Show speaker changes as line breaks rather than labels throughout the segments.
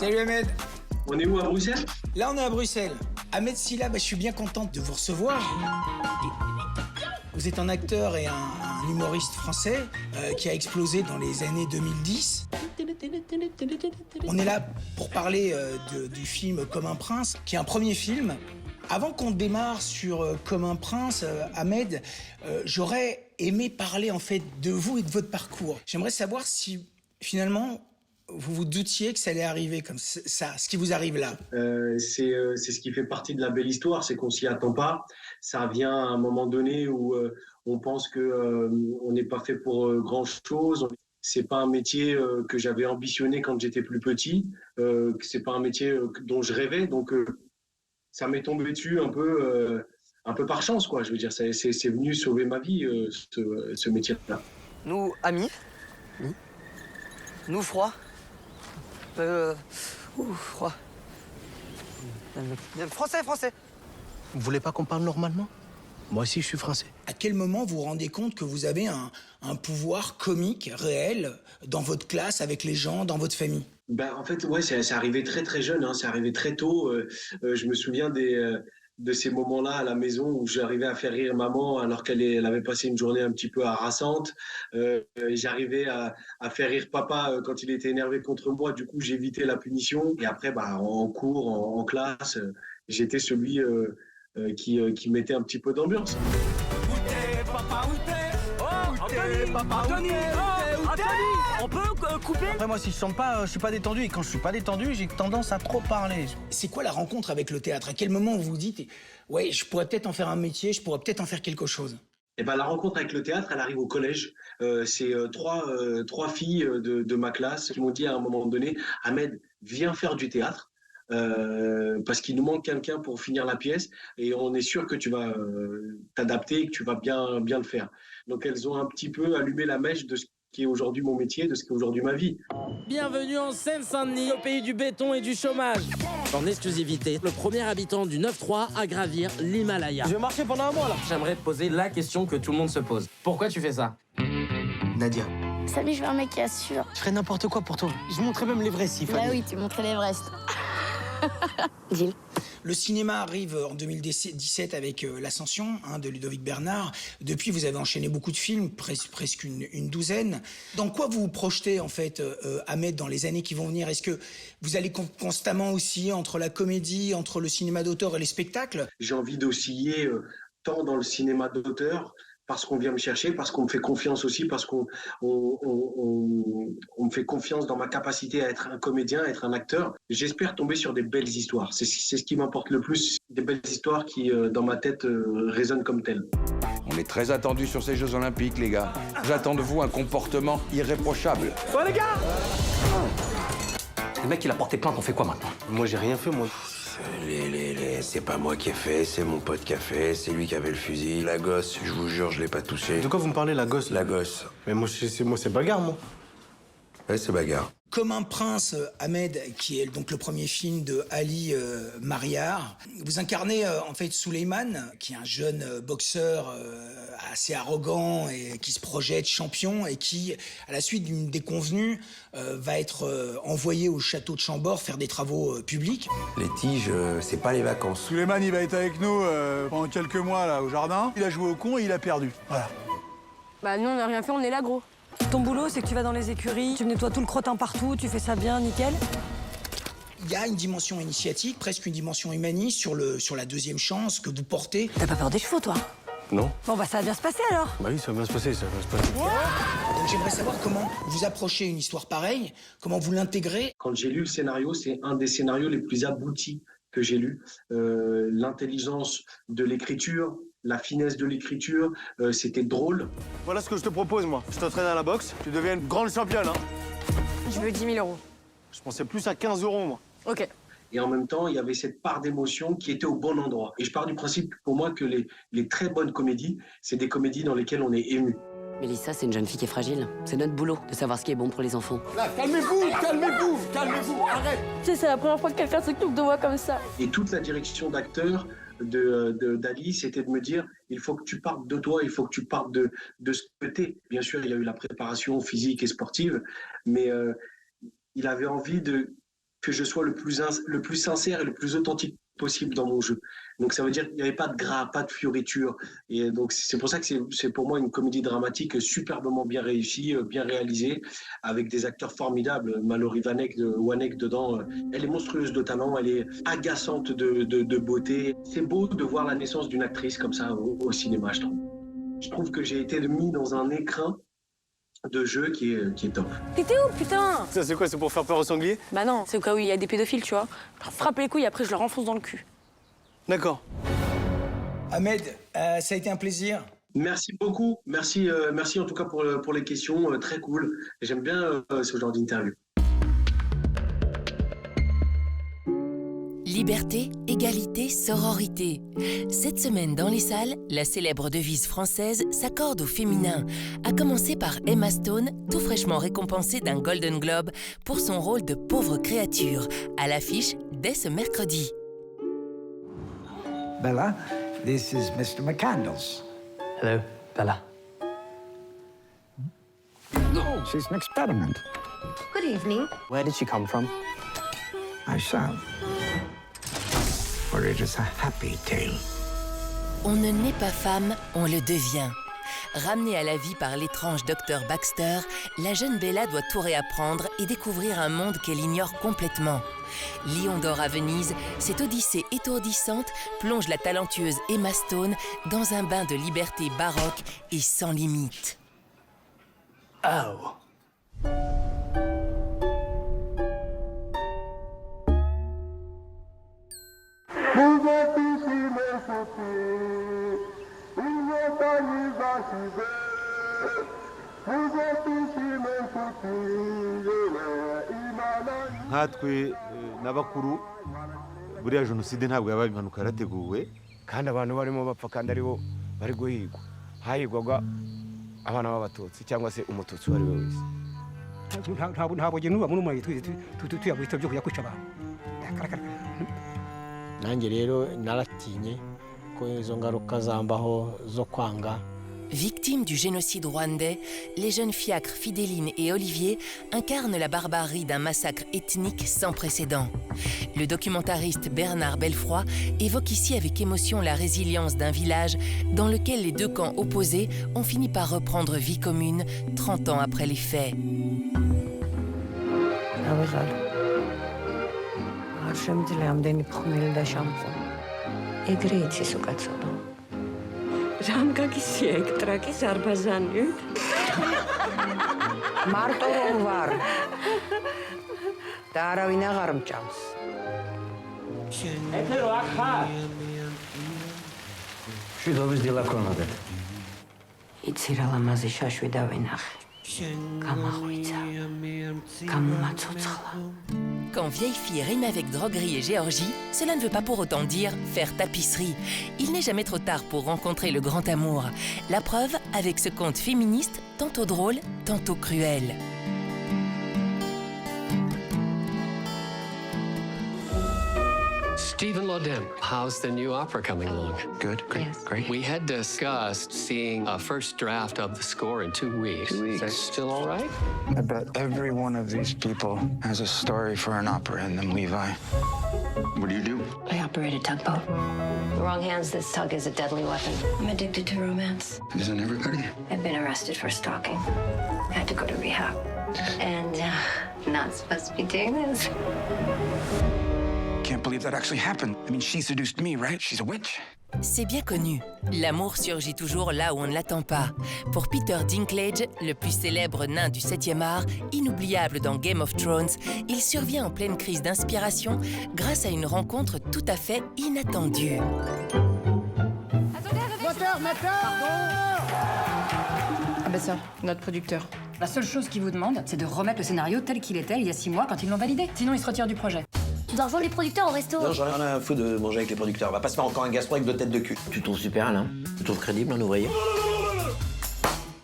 Salut Ahmed.
On est où, à Bruxelles?
Là, on est à Bruxelles. Ahmed Silla, je suis bien contente de vous recevoir. Vous êtes un acteur et un humoriste français qui a explosé dans les années 2010. On est là pour parler du film Comme un prince, qui est un premier film. Avant qu'on démarre sur Comme un prince, Ahmed, j'aurais aimé parler en fait de vous et de votre parcours. J'aimerais savoir si finalement vous vous doutiez que ça allait arriver comme ça, ce qui vous arrive là.
C'est ce qui fait partie de la belle histoire, c'est qu'on s'y attend pas. Ça vient à un moment donné où on pense que on n'est pas fait pour grand chose. C'est pas un métier que j'avais ambitionné quand j'étais plus petit. C'est pas un métier dont je rêvais, donc ça m'est tombé dessus un peu par chance, quoi. Je veux dire, c'est venu sauver ma vie, ce métier-là.
Nous, amis. Nous, froid. Froid. Français.
Vous voulez pas qu'on parle normalement? Moi aussi, je suis français.
À quel moment vous vous rendez compte que vous avez un pouvoir comique réel dans votre classe, avec les gens, dans votre famille?
Ben, en fait, ouais, c'est arrivé très très jeune, hein, c'est arrivé très tôt. Je me souviens de ces moments-là à la maison où j'arrivais à faire rire maman alors qu'elle avait passé une journée un petit peu harassante. J'arrivais à faire rire papa quand il était énervé contre moi. Du coup, j'évitais la punition. Et après, bah, en cours, en classe, j'étais celui qui mettait un petit peu d'ambiance.
Où t'es, papa, où t'es? Oh, Anthony, papa, Anthony, Anthony, on peut couper?
Après, moi, si je sens pas, je suis pas détendu. Et quand je suis pas détendu, j'ai tendance à trop parler.
C'est quoi la rencontre avec le théâtre? À quel moment vous vous dites « Ouais, je pourrais peut-être en faire un métier, je pourrais peut-être en faire quelque chose » ?
Eh ben, la rencontre avec le théâtre, elle arrive au collège. C'est trois filles de ma classe qui m'ont dit à un moment donné, Ahmed, viens faire du théâtre. Parce qu'il nous manque quelqu'un pour finir la pièce et on est sûr que tu vas t'adapter et que tu vas bien le faire. Donc elles ont un petit peu allumé la mèche de ce qui est aujourd'hui mon métier, de ce qui est aujourd'hui ma vie.
Bienvenue en Seine-Saint-Denis, au pays du béton et du chômage. En exclusivité, le premier habitant du 9-3 à gravir l'Himalaya.
Je vais marcher pendant un mois, là.
J'aimerais te poser la question que tout le monde se pose. Pourquoi tu fais ça?
Nadia,
Salut, je veux un mec qui assure.
je ferais n'importe quoi pour toi. Je montrais même l'Everest, s'il fallait.
Bah oui, tu montrais l'Everest. Deal.
Le cinéma arrive en 2017 avec L'Ascension de Ludovic Bernard. Depuis, vous avez enchaîné beaucoup de films, presque une douzaine. Dans quoi vous vous projetez, en fait, Ahmed, dans les années qui vont venir? Est-ce que vous allez constamment osciller entre la comédie, entre le cinéma d'auteur et les spectacles?
J'ai envie d'osciller tant dans le cinéma d'auteur, parce qu'on vient me chercher, parce qu'on me fait confiance aussi, parce qu'on me fait confiance dans ma capacité à être un comédien, à être un acteur. J'espère tomber sur des belles histoires. C'est ce qui m'importe le plus, des belles histoires qui, dans ma tête, résonnent comme telles.
On est très attendu sur ces Jeux Olympiques, les gars. J'attends de vous un comportement irréprochable.
Ouais, les gars!
Le mec, il a porté plainte, on fait quoi maintenant?
Moi, j'ai rien fait, moi.
C'est pas moi qui ai fait, c'est mon pote qui a fait, c'est lui qui avait le fusil. La gosse, je vous jure, je l'ai pas touché.
De quoi vous me parlez, la gosse?
La gosse.
Mais moi, c'est bagarre, moi.
Ouais, c'est bagarre.
Comme un prince, Ahmed, qui est donc le premier film de Ali Mariar. Vous incarnez en fait Souleymane, qui est un jeune boxeur assez arrogant et qui se projette champion et qui, à la suite d'une déconvenue, va être envoyé au château de Chambord faire des travaux publics.
Les tiges, c'est pas les vacances.
Souleymane, il va être avec nous pendant quelques mois là au jardin. Il a joué au con et il a perdu. Voilà.
Bah nous on n'a rien fait, on est là gros.
Ton boulot, c'est que tu vas dans les écuries, tu nettoies tout le crottin partout, tu fais ça bien, nickel.
Il y a une dimension initiatique, presque une dimension humaniste sur la deuxième chance que vous portez.
T'as pas peur des chevaux, toi?
Non.
Bon, bah ça va bien se passer, alors.
Bah oui, ça va bien se passer, ça va bien se passer.
Donc j'aimerais savoir comment vous approchez une histoire pareille, comment vous l'intégrez.
Quand j'ai lu le scénario, c'est un des scénarios les plus aboutis que j'ai lu. L'intelligence de l'écriture, la finesse de l'écriture, c'était drôle.
Voilà ce que je te propose, moi. Je t'entraîne à la boxe, tu deviens une grande championne. Hein.
Je veux 10 000 euros.
Je pensais plus à 15 euros, moi.
Ok.
Et en même temps, il y avait cette part d'émotion qui était au bon endroit. Et je pars du principe, pour moi, que les très bonnes comédies, c'est des comédies dans lesquelles on est ému.
Mélissa, c'est une jeune fille qui est fragile. C'est notre boulot de savoir ce qui est bon pour les enfants.
Là, calmez-vous, arrête!
Tu sais, c'est la première fois que quelqu'un s'occupe de moi comme ça.
Et toute la direction d'acteur d'Ali, c'était de me dire, il faut que tu partes de toi, il faut que tu partes de ce que t'es. Bien sûr, il y a eu la préparation physique et sportive, mais il avait envie que je sois le plus sincère et le plus authentique possible dans mon jeu. Donc ça veut dire qu'il n'y avait pas de gras, pas de fioriture. Et donc c'est pour ça que c'est pour moi une comédie dramatique superbement bien réussie, bien réalisée, avec des acteurs formidables. Mallory Wanek dedans, elle est monstrueuse de talent, elle est agaçante de beauté. C'est beau de voir la naissance d'une actrice comme ça au cinéma, je trouve. Je trouve que j'ai été mis dans un écrin de jeu qui est top.
T'étais où, putain?
Ça, c'est quoi? C'est pour faire peur aux sangliers?
Bah non, c'est au cas où il y a des pédophiles, tu vois. Frappe les couilles, après je leur enfonce dans le cul.
D'accord.
Ahmed, ça a été un plaisir.
Merci beaucoup. Merci en tout cas pour les questions. Très cool. J'aime bien ce genre d'interview.
Liberté, égalité, sororité. Cette semaine dans les salles, la célèbre devise française s'accorde au féminin, à commencer par Emma Stone, tout fraîchement récompensée d'un Golden Globe pour son rôle de pauvre créature, à l'affiche dès ce mercredi.
Bella, this is Mr. McCandles.
Hello, Bella.
No, she's an experiment.
Good evening.
Where did she come from?
I shall. For it is a happy tale.
On ne naît pas femme, on le devient. Ramenée à la vie par l'étrange docteur Baxter, la jeune Bella doit tout réapprendre et découvrir un monde qu'elle ignore complètement. Lion d'or à Venise, cette odyssée étourdissante plonge la talentueuse Emma Stone dans un bain de liberté baroque et sans limite.
Oh.
nkatwe n'abakuru buriya jenoside ntabwo yabaye impanuka yarateguwe
kandi abantu barimo bapfa kandi aribo bari guhigwa hahigwaga abana b'abatutsi cyangwa se umututsi uwo ari we wese
ntabwo njye nuba muri umwe tuyabwita byo kujya kwica abantu.
nanjye rero naratinye ko izo ngaruka zambaho zo kwanga.
Victimes du génocide rwandais, les jeunes fiacres Fidéline et Olivier incarnent la barbarie d'un massacre ethnique sans précédent. Le documentariste Bernard Belfroy évoque ici avec émotion la résilience d'un village dans lequel les deux camps opposés ont fini par reprendre vie commune 30 ans après les faits.
რამგაგისი ეგ ტრაკის არბაზანი?
მარტო რომ ვარ და არავინ აღარ მჭამს.
ეთერო აქ ხარ?
მშვიდობის დილა ქონოდეთ.
იცი რა ლამაზი შაშვი დავინახე. გამახვიცა. გამომაცოცხლა.
Quand vieille fille rime avec droguerie et Géorgie, cela ne veut pas pour autant dire faire tapisserie. Il n'est jamais trop tard pour rencontrer le grand amour. La preuve avec ce conte féministe, tantôt drôle, tantôt cruel.
Stephen Lodin, how's the new opera coming along?
Good, great, great.
We had discussed seeing a first draft of the score in 2 weeks.
2 weeks.
Is that still all right?
I bet every one of these people has a story for an opera in them, Levi.
What do?
I operate a tugboat. The wrong hands, this tug is a deadly weapon. I'm addicted to romance.
Isn't everybody?
I've been arrested for stalking. I had to go to rehab. And not supposed to be doing this.
Can't believe that actually happened. I mean, she seduced me, right? She's a witch.
C'est bien connu. L'amour surgit toujours là où on ne l'attend pas. Pour Peter Dinklage, le plus célèbre nain du 7e art, inoubliable dans Game of Thrones, il survient en pleine crise d'inspiration grâce à une rencontre tout à fait inattendue.
Moteur. Ah ben ça, notre producteur. La seule chose qu'il vous demande, c'est de remettre le scénario tel qu'il était il y a 6 mois quand ils l'ont validé. Sinon, il se retire du projet.
Tu dois rejoindre les producteurs au resto.
Non, j'en ai rien à foutre de manger avec les producteurs. On va pas se faire encore un gastro avec 2 têtes de cul.
Tu trouves super, Alain? Tu trouves crédible un ouvrier?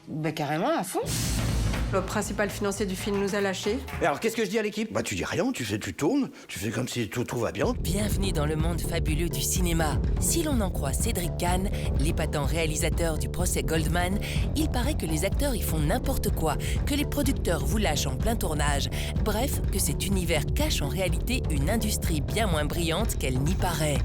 Ben carrément, à fond. Le principal financier du film nous a lâchés.
Et alors, qu'est-ce que je dis à l'équipe? Bah, tu dis rien, tu tournes, tu fais comme si tout va bien.
Bienvenue dans le monde fabuleux du cinéma. Si l'on en croit Cédric Kahn, l'épatant réalisateur du procès Goldman, il paraît que les acteurs y font n'importe quoi, que les producteurs vous lâchent en plein tournage. Bref, que cet univers cache en réalité une industrie bien moins brillante qu'elle n'y paraît.